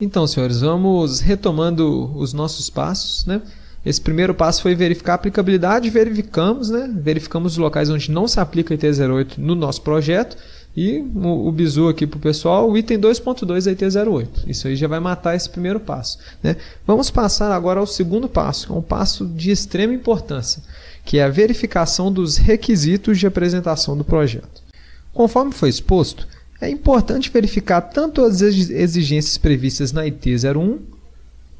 Então, senhores, vamos retomando os nossos passos, né? Esse primeiro passo foi verificar a aplicabilidade, verificamos, né? Verificamos os locais onde não se aplica IT08 no nosso projeto e o bizu aqui para o pessoal, o item 2.2 da IT08. Isso aí já vai matar esse primeiro passo, né? Vamos passar agora ao segundo passo, que é um passo de extrema importância, que é a verificação dos requisitos de apresentação do projeto. Conforme foi exposto, é importante verificar tanto as exigências previstas na IT01,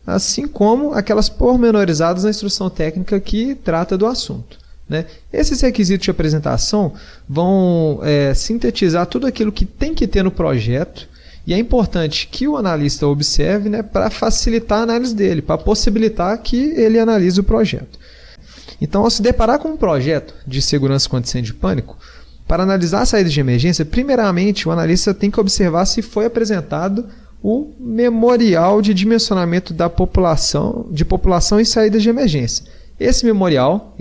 assim como aquelas pormenorizadas na instrução técnica que trata do assunto, né? Esses requisitos de apresentação vão sintetizar tudo aquilo que tem que ter no projeto e é importante que o analista observe, né, para facilitar a análise dele, para possibilitar que ele analise o projeto. Então, ao se deparar com um projeto de segurança contra incêndio e pânico, para analisar a saída de emergência, primeiramente o analista tem que observar se foi apresentado o memorial de dimensionamento da população e saídas de emergência. Esse memorial,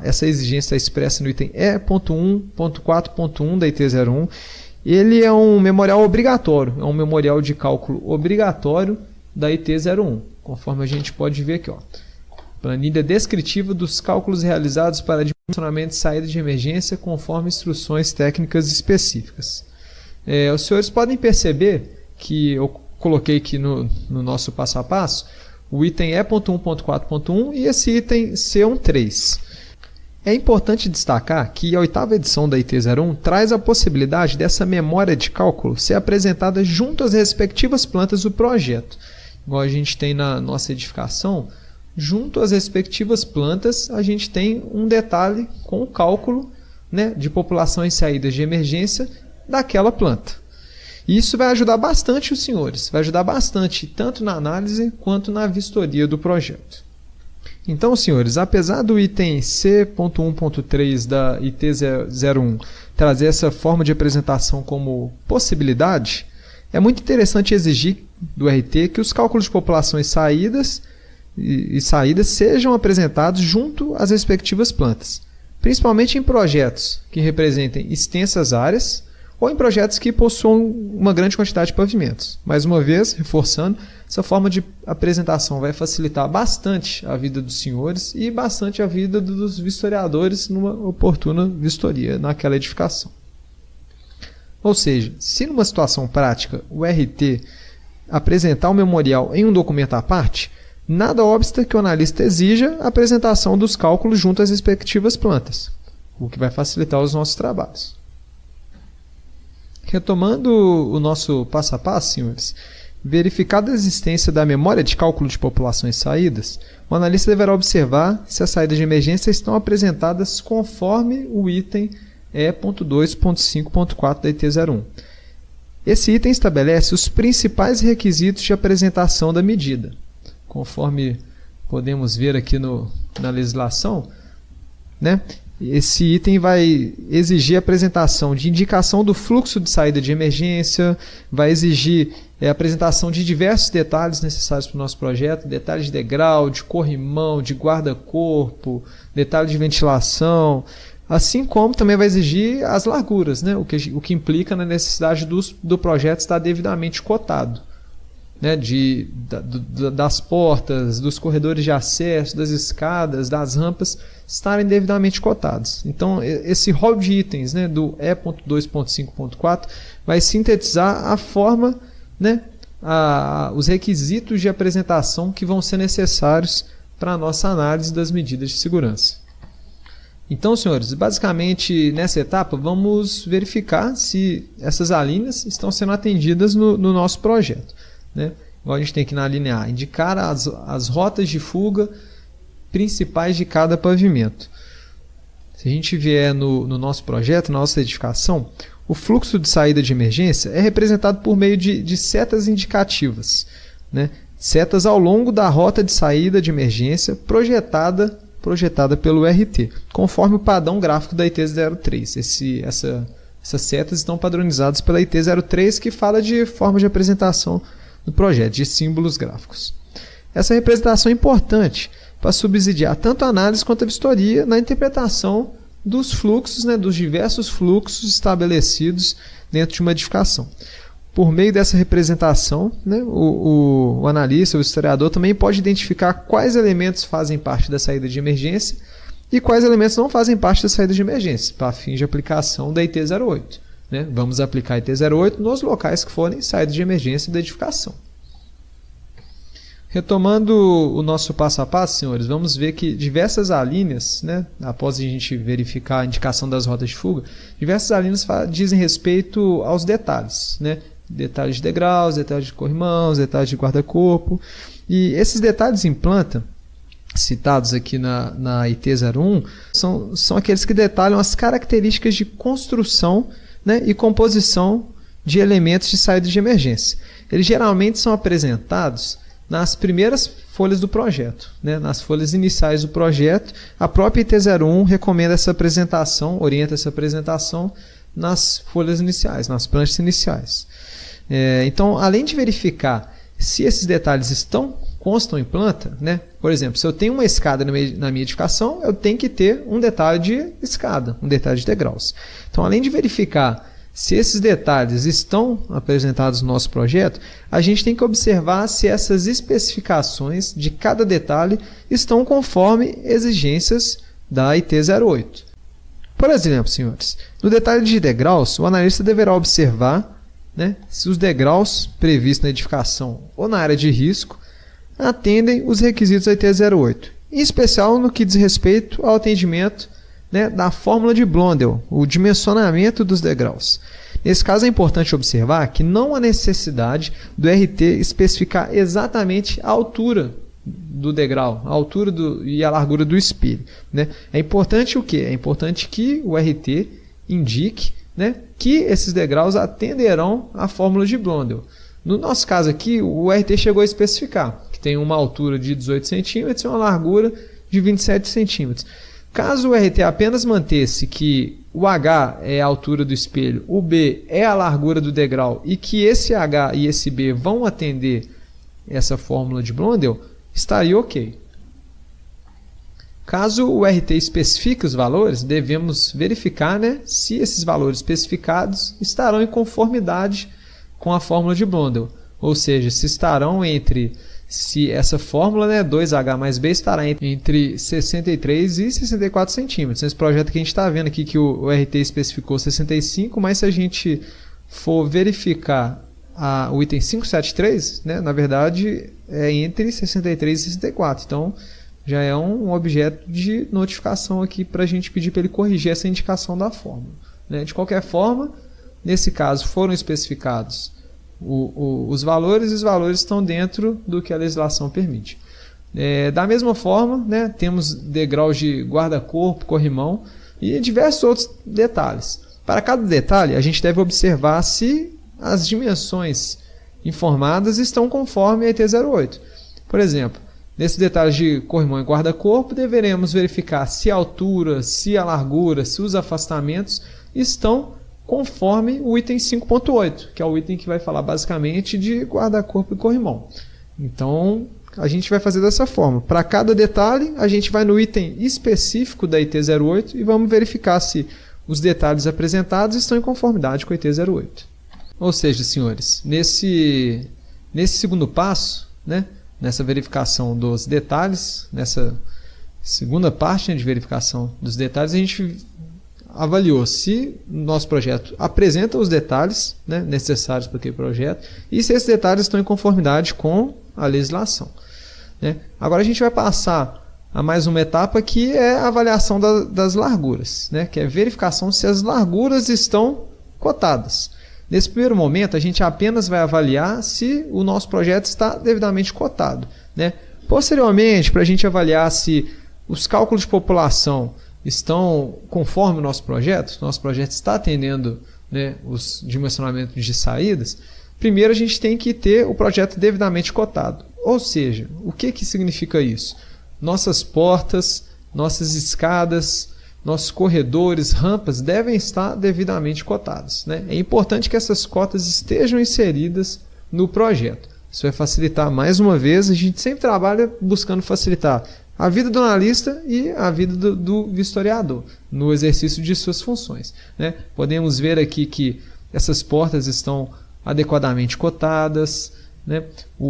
essa exigência está expressa no item E.1.4.1 da IT01. Ele é um memorial obrigatório, é um memorial de cálculo obrigatório da IT01, conforme a gente pode ver aqui, ó. Planilha descritiva dos cálculos realizados para dimensionamento e saída de emergência conforme instruções técnicas específicas. Os senhores podem perceber que eu coloquei aqui no nosso passo a passo o item E.1.4.1 e esse item C13. É importante destacar que a 8ª edição da IT01 traz a possibilidade dessa memória de cálculo ser apresentada junto às respectivas plantas do projeto. Igual a gente tem na nossa edificação, junto às respectivas plantas, a gente tem um detalhe com o cálculo, né, de população e saídas de emergência daquela planta. Isso vai ajudar bastante os senhores, vai ajudar bastante tanto na análise quanto na vistoria do projeto. Então, senhores, apesar do item C.1.3 da IT01 trazer essa forma de apresentação como possibilidade, é muito interessante exigir do RT que os cálculos de população e saídas sejam apresentados junto às respectivas plantas, principalmente em projetos que representem extensas áreas ou em projetos que possuam uma grande quantidade de pavimentos. Mais uma vez, reforçando, essa forma de apresentação vai facilitar bastante a vida dos senhores e bastante a vida dos vistoriadores numa oportuna vistoria naquela edificação. Ou seja, se numa situação prática o RT apresentar o memorial em um documento à parte, nada obsta que o analista exija a apresentação dos cálculos junto às respectivas plantas, o que vai facilitar os nossos trabalhos. Retomando o nosso passo a passo, senhores, verificada a existência da memória de cálculo de populações e saídas, o analista deverá observar se as saídas de emergência estão apresentadas conforme o item E.2.5.4 da IT01. Esse item estabelece os principais requisitos de apresentação da medida. Conforme podemos ver aqui na legislação, né? Esse item vai exigir a apresentação de indicação do fluxo de saída de emergência, vai exigir a apresentação de diversos detalhes necessários para o nosso projeto, detalhes de degrau, de corrimão, de guarda-corpo, detalhes de ventilação, assim como também vai exigir as larguras, né? O que implica na necessidade do projeto estar devidamente cotado, né? Das portas, dos corredores de acesso, das escadas, das rampas estarem devidamente cotados. Então, esse rol de itens, né, do E.2.5.4 vai sintetizar a forma, né, os requisitos de apresentação que vão ser necessários para a nossa análise das medidas de segurança. Então, senhores, basicamente nessa etapa vamos verificar se essas alíneas estão sendo atendidas no nosso projeto, né? Igual a gente tem aqui na linha A, indicar as rotas de fuga principais de cada pavimento. Se a gente vier no nosso projeto, na nossa edificação, o fluxo de saída de emergência é representado por meio de setas indicativas, né? Setas ao longo da rota de saída de emergência projetada pelo RT, conforme o padrão gráfico da IT03. Essas setas estão padronizadas pela IT03, que fala de forma de apresentação do projeto, de símbolos gráficos. Essa representação é importante para subsidiar tanto a análise quanto a vistoria na interpretação dos fluxos, né, dos diversos fluxos estabelecidos dentro de uma edificação. por meio dessa representação, né, o analista, o historiador também pode identificar quais elementos fazem parte da saída de emergência e quais elementos não fazem parte da saída de emergência, para fim de aplicação da IT-08. Né? Vamos aplicar a IT-08 nos locais que forem saída de emergência da edificação. Retomando o nosso passo a passo, senhores, vamos ver que diversas alíneas, né, após a gente verificar a indicação das rotas de fuga, diversas alíneas dizem respeito aos detalhes, né? Detalhes de degraus, detalhes de corrimãos, detalhes de guarda-corpo. E esses detalhes em planta, citados aqui na IT-01, são aqueles que detalham as características de construção, né, e composição de elementos de saída de emergência. Eles geralmente são apresentados nas primeiras folhas do projeto, né? Nas folhas iniciais do projeto. A própria IT-01 recomenda essa apresentação, orienta essa apresentação nas folhas iniciais, nas pranchas iniciais. Então, além de verificar se esses detalhes constam em planta, né? Por exemplo, se eu tenho uma escada na minha edificação, eu tenho que ter um detalhe de escada, um detalhe de degraus. Então, além de verificar se esses detalhes estão apresentados no nosso projeto, a gente tem que observar se essas especificações de cada detalhe estão conforme exigências da IT-08. Por exemplo, senhores, no detalhe de degraus, o analista deverá observar, né, se os degraus previstos na edificação ou na área de risco atendem os requisitos da IT-08, em especial no que diz respeito ao atendimento, né, da fórmula de Blondel, o dimensionamento dos degraus. Nesse caso é importante observar que não há necessidade do RT especificar exatamente a altura do degrau, a altura e a largura do espelho. Né? É importante o quê? É importante que o RT indique, né, que esses degraus atenderão à fórmula de Blondel. No nosso caso aqui, o RT chegou a especificar que tem uma altura de 18 centímetros e uma largura de 27 centímetros. Caso o RT apenas mantesse que o H é a altura do espelho, o B é a largura do degrau e que esse H e esse B vão atender essa fórmula de Blondel, estaria ok. Caso o RT especifique os valores, devemos verificar, né, se esses valores especificados estarão em conformidade com a fórmula de Blondel, ou seja, se essa fórmula, né, 2H mais B, estará entre 63 e 64 centímetros. Nesse projeto que a gente está vendo aqui que o RT especificou 65, mas se a gente for verificar o item 573, né, na verdade é entre 63 e 64. Então já é um objeto de notificação aqui para a gente pedir para ele corrigir essa indicação da fórmula. Né? De qualquer forma, nesse caso foram especificados os valores, e os valores estão dentro do que a legislação permite. Da mesma forma, né, temos degraus de guarda-corpo, corrimão e diversos outros detalhes. Para cada detalhe, a gente deve observar se as dimensões informadas estão conforme a IT-08. Por exemplo, nesses detalhes de corrimão e guarda-corpo, deveremos verificar se a altura, se a largura, se os afastamentos estão conforme o item 5.8, que é o item que vai falar basicamente de guarda-corpo e corrimão. Então, a gente vai fazer dessa forma. Para cada detalhe, a gente vai no item específico da IT-08 e vamos verificar se os detalhes apresentados estão em conformidade com a IT-08. Ou seja, senhores, nesse segundo passo, né, nessa verificação dos detalhes, nessa segunda parte, né, de verificação dos detalhes, a gente avaliou se o nosso projeto apresenta os detalhes, né, necessários para aquele projeto e se esses detalhes estão em conformidade com a legislação. Né? Agora a gente vai passar a mais uma etapa que é a avaliação das larguras, né, que é a verificação se as larguras estão cotadas. Nesse primeiro momento a gente apenas vai avaliar se o nosso projeto está devidamente cotado. Né? Posteriormente, para a gente avaliar se os cálculos de população estão conforme o nosso projeto está atendendo, né, os dimensionamentos de saídas, primeiro a gente tem que ter o projeto devidamente cotado. Ou seja, o que significa isso? Nossas portas, nossas escadas, nossos corredores, rampas devem estar devidamente cotados. Né? É importante que essas cotas estejam inseridas no projeto. Isso vai facilitar, mais uma vez, a gente sempre trabalha buscando facilitar a vida do analista e a vida do historiador no exercício de suas funções. Né? Podemos ver aqui que essas portas estão adequadamente cotadas, né?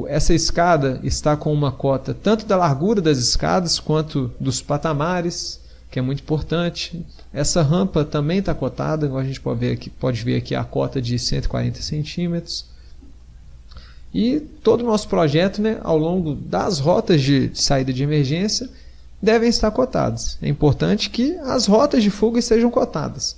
Essa escada está com uma cota tanto da largura das escadas quanto dos patamares, que é muito importante. Essa rampa também está cotada, igual a gente pode ver aqui a cota de 140 centímetros. E todo o nosso projeto, né, ao longo das rotas de saída de emergência, devem estar cotadas. É importante que as rotas de fuga estejam cotadas.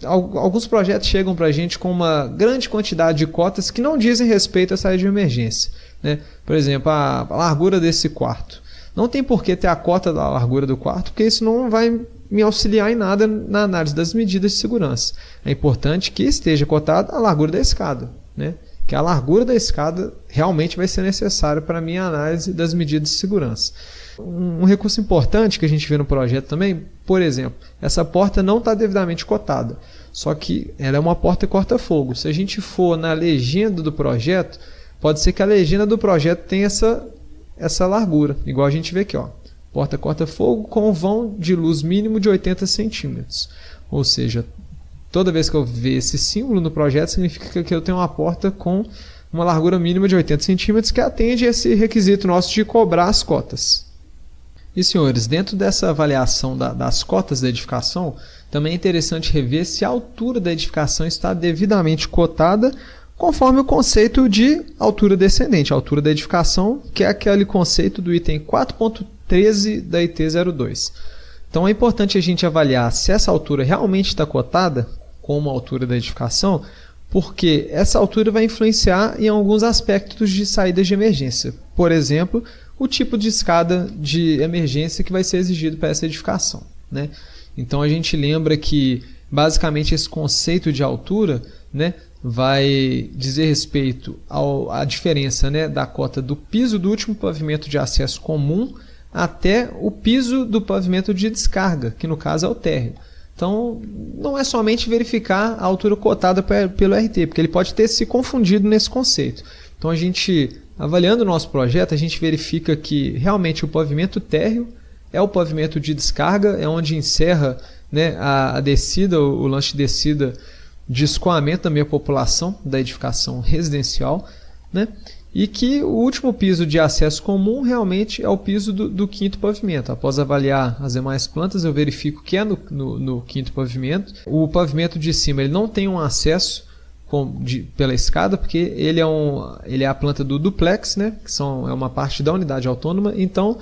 Alguns projetos chegam para a gente com uma grande quantidade de cotas que não dizem respeito à saída de emergência, né? Por exemplo, a largura desse quarto. Não tem por que ter a cota da largura do quarto, porque isso não vai me auxiliar em nada na análise das medidas de segurança. É importante que esteja cotada a largura da escada, né? Que a largura da escada realmente vai ser necessária para a minha análise das medidas de segurança. Um recurso importante que a gente vê no projeto também, por exemplo, essa porta não está devidamente cotada, só que ela é uma porta corta-fogo. Se a gente for na legenda do projeto, pode ser que a legenda do projeto tenha essa largura, igual a gente vê aqui, ó. Porta corta-fogo com vão de luz mínimo de 80 centímetros. Ou seja, toda vez que eu ver esse símbolo no projeto, significa que eu tenho uma porta com uma largura mínima de 80 centímetros que atende esse requisito nosso de cobrar as cotas. E, senhores, dentro dessa avaliação das cotas da edificação, também é interessante rever se a altura da edificação está devidamente cotada conforme o conceito de altura descendente, a altura da edificação, que é aquele conceito do item 4.13 da IT 02. Então é importante a gente avaliar se essa altura realmente está cotada como a altura da edificação, porque essa altura vai influenciar em alguns aspectos de saídas de emergência. Por exemplo, o tipo de escada de emergência que vai ser exigido para essa edificação, né? Então a gente lembra que basicamente esse conceito de altura, né, vai dizer respeito à diferença, né, da cota do piso do último pavimento de acesso comum até o piso do pavimento de descarga, que no caso é o térreo. Então, não é somente verificar a altura cotada pelo RT, porque ele pode ter se confundido nesse conceito. Então, a gente, avaliando o nosso projeto, a gente verifica que realmente o pavimento térreo é o pavimento de descarga, é onde encerra, né, a descida, o lance de descida de escoamento da minha população, da edificação residencial, né? E que o último piso de acesso comum realmente é o piso do quinto pavimento. Após avaliar as demais plantas, eu verifico que é no quinto pavimento. O pavimento de cima ele não tem um acesso pela escada, porque ele é a planta do duplex, né? Que é uma parte da unidade autônoma. Então,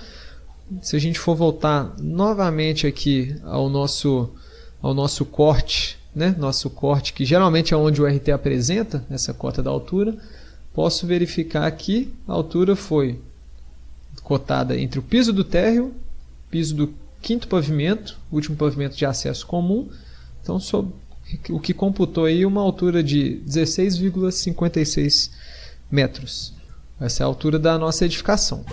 se a gente for voltar novamente aqui ao nosso corte, né? Nosso corte, que geralmente é onde o RT apresenta essa cota da altura, posso verificar que a altura foi cotada entre o piso do térreo, piso do quinto pavimento, último pavimento de acesso comum. Então, o que computou aí uma altura de 16,56 metros. Essa é a altura da nossa edificação.